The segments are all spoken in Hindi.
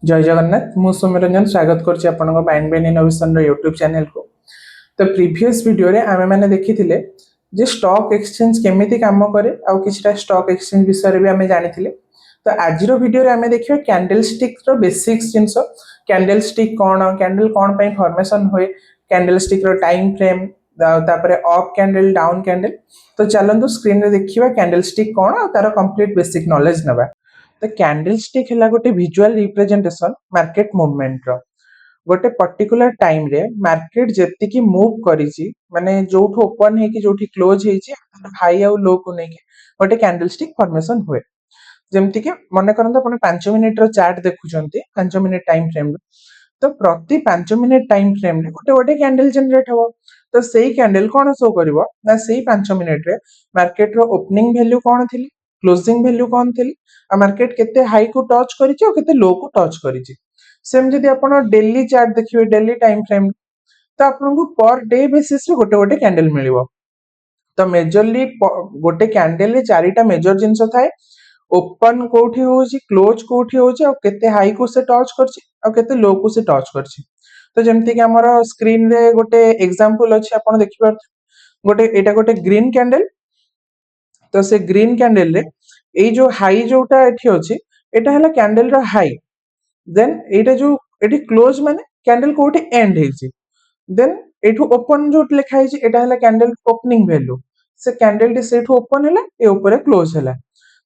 जय जगन्नाथ मु सौम्यरंजन स्वागत करछि आपनको माइंड ब्रेन इनोवेशन रो यूट्यूब चैनल को। तो प्रीवियस वीडियो रे आमे माने देखिथिले जे स्टॉक एक्सचेंज केमिति काम करे आ किछटा स्टॉक एक्सचेंज विषय रे भी आमे जानिथिले। तो आज रो वीडियो रे आमे देखिबा कैंडलस्टिक रो बेसिक्स जिंसो कैंडलस्टिक कोन कैंडल कोन पई फॉर्मेशन होय कैंडलस्टिक रो टाइम फ्रेम तापरे अप कैंडल डाउन कैंडल। तो चलंतु स्क्रीन रे देखिबा कैंडलस्टिक कोन आ तारो कंप्लीट बेसिक नॉलेज नबा। तो कैंडलस्टिक है गोटे विजुअल रिप्रेजेंटेशन मार्केट मूवमेंट रो गोटे पर्टिकुलर टाइम रे मार्केट जेति की मूव करिछि माने जोठो ओपन है कि जोठी क्लोज है हाई आउ लो को नहीं गोटे कैंडलस्टिक फॉर्मेशन हुए। जेमति के मन करंत अपन 5 मिनिट रो चार्ट देखुचंती 5 मिनिट टाइम फ्रेम रो तो प्रति 5 मिनिट टाइम फ्रेम रे गोटे गोटे कैंडल जनरेट हो। तो सेही कैंडल कोन शो करिवो ना सेही 5 मिनिट रे मार्केट रो ओपनिंग वैल्यू कोन थिली क्लोजिंग वैल्यू कोन थिली आ मार्केट केते हाई को टच करिछि और केते लो को टच करिछि। सेम जदि आपण डेली चार्ट देखिबे डेली टाइम फ्रेम तो आपनको पर डे बेसिस रे गोटे गोटे कैंडल मिलिवो। तो मेजरली गोटे कैंडल रे चारिटा मेजर जिंस थाए ओपन कोठी होची क्लोज कोठी होची और केते हाई को से टच करछि और केते लो को से टच करछि। तो जेमति कि हमर स्क्रीन रे गोटे एग्जांपल अछि आपण देखि पार गोटे एटा गोटे ग्रीन कैंडल। तो से ग्रीन कैंडल रे ए जो हाई जोटा एठी अछि एटा हला कैंडल रो हाई देन एटा जो एठी क्लोज माने कैंडल कोठी एंड हेछि देन एठू ओपन जो लिखा है एटा हला कैंडल ओपनिंग वैल्यू से कैंडल टी सेठू ओपन हला ए ऊपर क्लोज हला।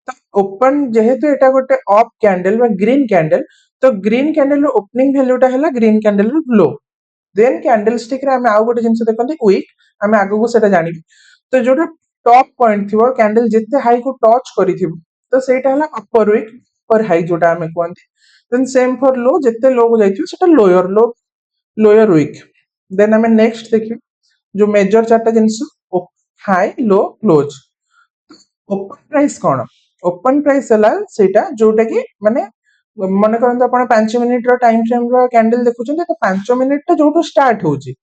तो ओपन जेहेतु एटा गोटे अप कैंडल बा ग्रीन कैंडल तो ग्रीन कैंडल रो ओपनिंग वैल्यूटा हला ग्रीन कैंडल रो लो देन कैंडलस्टिक रे हमें आउ गोटे जिंस देखंती वीक हमें आगु को सेटा जानि। तो जोटा टॉप पॉइंट थिबो कैंडल जिते हाई को टच करिथिबो तो सेटा हला अपर वीक पर हाई जोटा हमें कहंती देन सेम फॉर लो जिते लो को जाइथिबो सेटा lower low lower wick. Then हमें नेक्स्ट देखियो जो मेजर चार्ट जिंस high low close open price कोन ओपन प्राइस हला सेटा जोटा कि माने मन करंत आपण 5 मिनिट रो टाइम फ्रेम रो कैंडल देखुछन तो 5 मिनिट टा जोटो स्टार्ट होची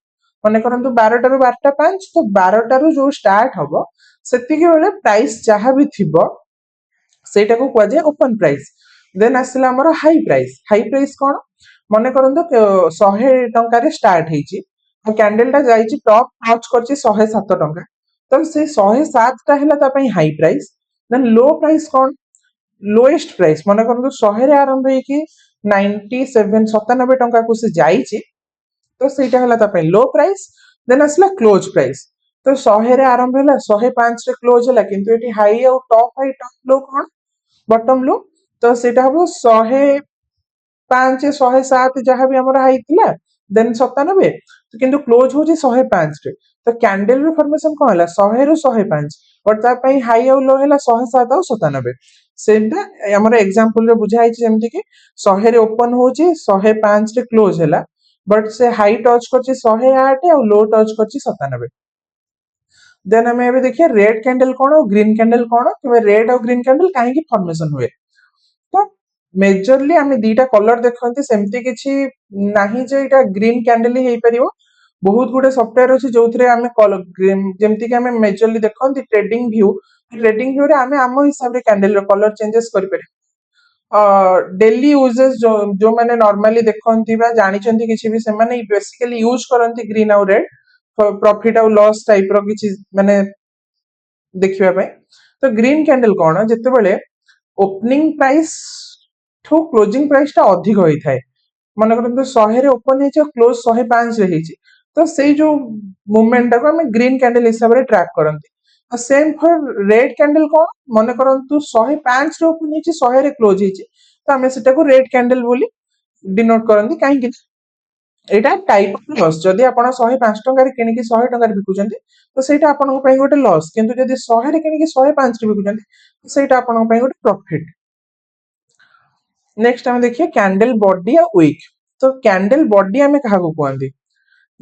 मन करंत 12 रो 12 5 तो 12 रो जो स्टार्ट हबो सेति के बेले प्राइस जहां भी थिबो सेटा को कुआ जाय ओपन प्राइस। देन आसिला हमर हाई प्राइस कोन मन करंत 100 टंका रे स्टार्ट हेची कैंडल टा जाईची टॉप टच करची 107 टंका तो से 107 टा हला ता पई high price. Then low price कोन लोएस्ट प्राइस मन करंतु 100 रे आरंभ है कि 97 97 टंका को से जाईची तो सेटा हला ता पई लो प्राइस। देन असला क्लोज प्राइस तो 100 रे आरंभ हला 105 रे क्लोज हला किंतु एटी हाई और टॉप लो कोन बॉटम लो तो सेटा हबो 105 107 जहां भी हमर हाई थिला देन 97 तो किंतु क्लोज हो जे 105 रे तो कैंडल रो फॉर्मेशन कोन हला 100 रो 105 और ता पई हाई और लो हला 107 और 97 सेटा हमर एग्जांपल रे बुझाई छै जेमति कि 100 रे ओपन हो जे 105 रे क्लोज हला बट से हाई टच करछि 108 और लो टच करछि 97। देन हमें एबे देखिए रेड कैंडल कोन और ग्रीन कैंडल कोन कि रेड और ग्रीन कैंडल काहे की फॉर्मेशन हुए। तो मेजरली हमें दीटा कलर देखंती सेमती किछि नाही जे एटा ग्रीन कैंडल ही परिबो बहुत गुडे सॉफ्टवेयर अछि जोथरे हमें कलर जेमती कि हमें मेजरली देखंती ट्रेडिंग व्यू रे हमें हम हिसाब रे कैंडल रो कलर चेंजेस करि परिबो। डेली यूजेस जो माने नॉर्मली देखंती बा जानि चंती किछि भी से माने बेसिकली यूज करंती ग्रीन और रेड प्रॉफिट और लॉस टाइप रो किछि माने देखिबा पय। तो ग्रीन कैंडल कोन जते बेले ओपनिंग प्राइस ठो क्लोजिंग प्राइस टा अधिक होई थाए मन करंतु 100 रे ओपन हेछि और क्लोज 105 रे हेछि तो सेई जो मूवमेंट टा को हम ग्रीन कैंडल हिसाब रे ट्रैक करंती। और सेम फॉर रेड कैंडल कोन मन करंतु 105 रे ओपन हेछि 100 रे क्लोज हेछि तो हमें सेटा को रेड कैंडल बोली डिनोट करंती काहे कि एटा टाइप ऑफ लॉस जदि आपण 105 टंका रे किनि कि 100 टंका रे बिकुचंती तो सेटा आपण पई गोटे लॉस किंतु जदि 100 रे किनि कि 105 रे बिकुचंती तो सेटा आपण पई गोटे प्रॉफिट। नेक्स्ट हम देखिए कैंडल बॉडी या विक। तो कैंडल बॉडी हमें कहा को कहंती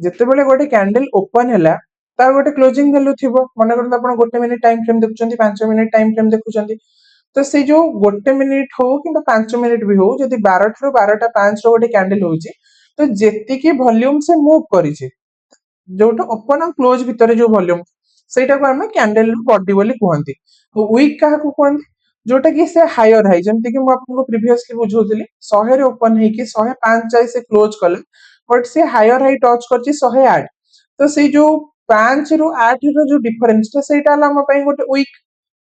जते बेले गोटे कैंडल ओपन हला तार गोटे क्लोजिंग वैल्यू थिबो मन करन आपण गोटे मिनिट टाइम फ्रेम देखुचंती 5 मिनिट टाइम फ्रेम देखुचंती तो से जो गोटे मिनिट हो कि 5 मिनिट भी हो जदि 12 ठरो 12टा 5 रो गोटे कैंडल होची तो जेति की वॉल्यूम से मूव करिছে जोटा ओपन और क्लोज भितर जो वॉल्यूम सेटा को हमें कैंडल बॉडी बोली कहंती। विक कहा को कहंती जोटा कि से हायर हाई जमती कि आपको प्रीवियसली बुझौली 100 रे ओपन है कि 105 जाए से क्लोज कले बट से हायर हाई टच करछि 108 तो से जो 5 रु 8 रो जो डिफरेंस तो सेटा हम पई गोटे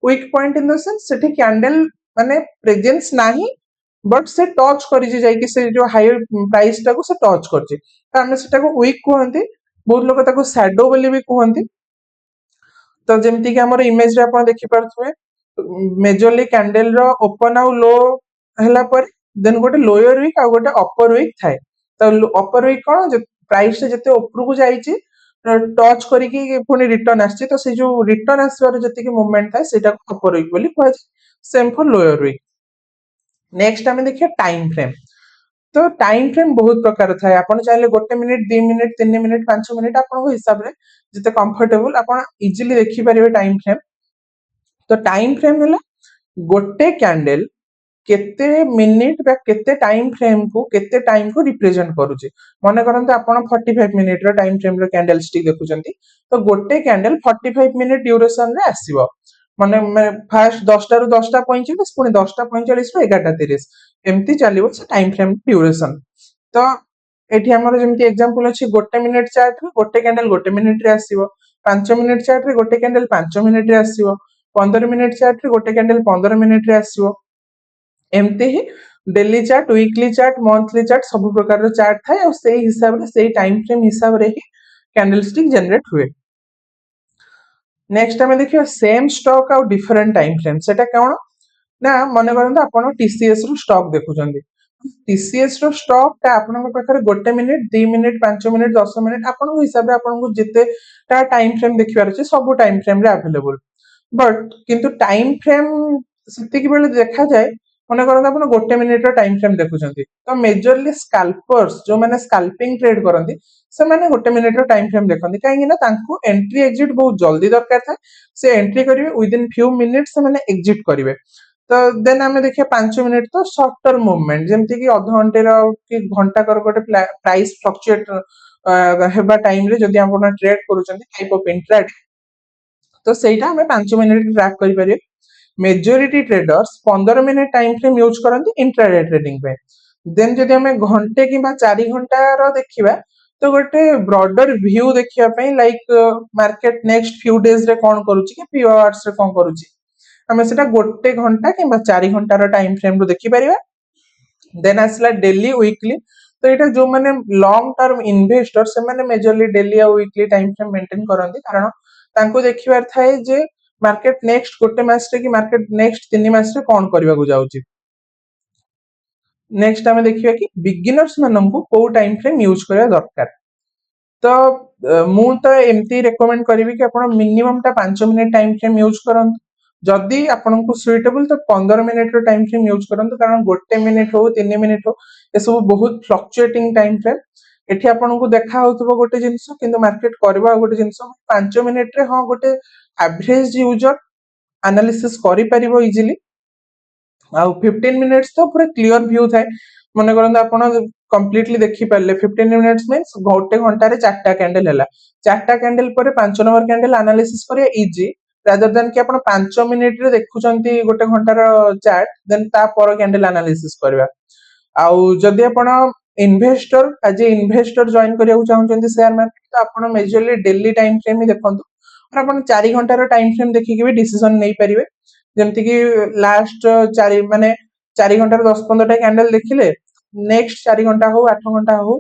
weak point in the sense Sethi candle माने प्रेजेंस नाही बट से टच करि जे जाय कि से जो हायर प्राइस टा को से टच करछि त हम सेटा को वीक कहंती बहुत लोग ताको शैडो बोली भी कहंती तो जमती कि हमर इमेज रे आपण देखि परथुए मेजरली कैंडल रो ओपन आउ लो हला पर देन गोटे लोअर वीक आ गोटे अपर वीक थाए तो अपर वीक कोन प्राइस जते ऊपर को जाईची टच करिकी पुनी रिटर्न आछि तो से जो रिटर्न आसबार जति की मूवमेंट थाए सेटा को अपर वीक बोली कहै same for lower wick next हमें देखिए टाइम फ्रेम तो टाइम फ्रेम बहुत प्रकार थाए आपण चाहिले गोटे मिनिट 2 मिनिट 3 मिनिट 5 मिनिट आपण हिसाब रे जते कंफर्टेबल आपण इजीली देखि परिबे टाइम फ्रेम तो टाइम फ्रेम है गोटे कैंडल केते मिनिट बा केते टाइम फ्रेम को केते टाइम को रिप्रेजेंट करूचे माने करंतु आपण 45 मिनिट रो टाइम फ्रेम रो कैंडल स्टिक देखुचंती तो गोटे कैंडल 45 मिनिट ड्यूरेशन रे आसीबो माने फर्स्ट 10 टा रु 10 टा 45 पुनी 10 टा 45 रु 11 टा 30 एम्ति चलिबो से टाइम फ्रेम ड्यूरेशन तो एठी हमर जेमति एग्जांपल अछि गोटे मिनिट चार्ट रे गोटे कैंडल गोटे मिनिट रे आसीबो 5 मिनिट चार्ट रे गोटे कैंडल 5 मिनिट रे आसीबो 15 मिनिट चार्ट रे गोटे कैंडल 15 मिनिट रे आसीबो एमते ही daily chart weekly chart monthly chart सब प्रकार रो चार्ट थाए और सेही हिसाब रे सेही टाइम फ्रेम हिसाब रे ही कैंडलस्टिक जनरेट हुए नेक्स्ट हमें देखियो सेम स्टॉक और डिफरेंट टाइम फ्रेम सेटा कोन ना मने करंतु आपण टीसीएस रो स्टॉक देखुचंदी टीसीएस रो स्टॉक ता आपण पाखरे गोटे मिनिट 2 मिनिट 5 मिनिट 10 मिनिट आपण हिसाब रे आपण को जिते ता टाइम फ्रेम देखिबार छै सब टाइम फ्रेम रे अवेलेबल बट किंतु टाइम फ्रेम सेति बेले देखा जाए मने करंतु आपण गोटे मिनिट रो टाइम फ्रेम देखुचंती तो मेजरली स्कैल्पर्स जो माने स्कैल्पिंग ट्रेड करंती से माने गोटे मिनिट रो टाइम फ्रेम देखंती काहे ना तांको एंट्री एग्जिट बहुत जल्दी दरकार था से एंट्री करिवे विद इन फ्यू मिनिट्स से माने एग्जिट करिवे तो देन हमें देखिए 5 मिनिट तो शॉर्ट टर्म मूवमेंट जेमति कि आधा घंटे रो कि घंटा कर गोटे प्राइस फ्लक्चुएट हेबा टाइम रे जदि आपण ट्रेड करूचंती टाइप ऑफ इंट्राडे तो सेटा हमें 5 मिनिट ट्रैक करि परिए majority traders 15 minute time frame use करंती इंट्राडे ट्रेडिंग पे देन जदि हमें घंटे किबा 4 घंटा रो देखिबा तो गोटे ब्रॉडर व्यू देखिया पई like market next few days रे कोन करूची कि फ्यू आवर्स रे कोन करूची हमें सेटा गोटे घंटा किबा 4 घंटा रो टाइम फ्रेम रो देखि परिबा देन आसला डेली वीकली तो एटा जो माने लॉन्ग टर्म इन्वेस्टर से माने मेजरली डेली और वीकली टाइम फ्रेम मेंटेन करंती कारण तांको देखिबार थाए जे मार्केट नेक्स्ट गोटे मास रे कि मार्केट नेक्स्ट 3 मास रे कोन करबा को जाउची नेक्स्ट हमें देखिबा कि बिगिनर्स माननकु को टाइम फ्रेम यूज करबा दरकार तो मु तो एमती रेकमेंड करिवि कि आपण मिनिमम टा 5 मिनिट टाइम फ्रेम यूज करंतु जदि आपनको सुइटेबल तो 15 मिनिट रो टाइम फ्रेम यूज करंतु कारण गोटे मिनिट हो 3 मिनिट हो ए सब बहुत फ्लक्चुएटिंग टाइम फ्रेम एठी आपनको देखा होतबो गोटे जिंस किंतु मार्केट करबा गोटे जिंस 5 मिनिट रे हां गोटे एवरेज यूजर एनालिसिस करि परिबो इजीली आ 15 मिनिट्स तो पूरा क्लियर व्यू थाए मने करंतु आपण कंप्लीटली देखि पाले 15 मिनिट्स मींस गोटे घंटा रे चारटा कैंडल हला चारटा कैंडल पर 5 नंबर कैंडल एनालिसिस करिया इजी रादर देन कि आपण 5 मिनिट रे देखुचंती गोटे घंटा रो चार्ट देन ता पर कैंडल एनालिसिस करबा आउ जदि आपण investor as a investor join करिया चाहउचंती शेयर मार्केट तो आपण मेजरली डेली टाइम फ्रेम ही देखंतु और आपण 4 घंटा रो टाइम फ्रेम देखि के भी डिसीजन नै परिबे जेमति कि लास्ट 4 माने 4 घंटा रो 10 15 टा कैंडल देखिले नेक्स्ट 4 घंटा हो 8 घंटा हो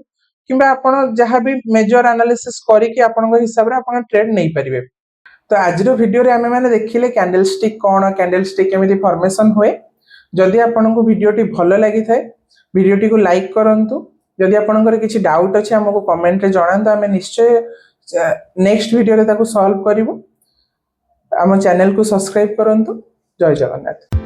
किबा आपण जहां भी मेजर एनालिसिस करी कि आपण हिसाब रे आपण ट्रेड नै परिबे तो आज रो वीडियो रे हमें माने देखिले कैंडलस्टिक कोन कैंडलस्टिक केमिति फॉर्मेशन होए जदि आपनको वीडियोटी भलो लागि थाए वीडियोटी को लाइक करंतु जदि आपनकर किछि डाउट अछि हमको कमेंट रे जणांतु हमें निश्चय नेक्स्ट वीडियो रे ताको सॉल्व करिवो हम चैनल को सब्सक्राइब करंतु जय जगन्नाथ।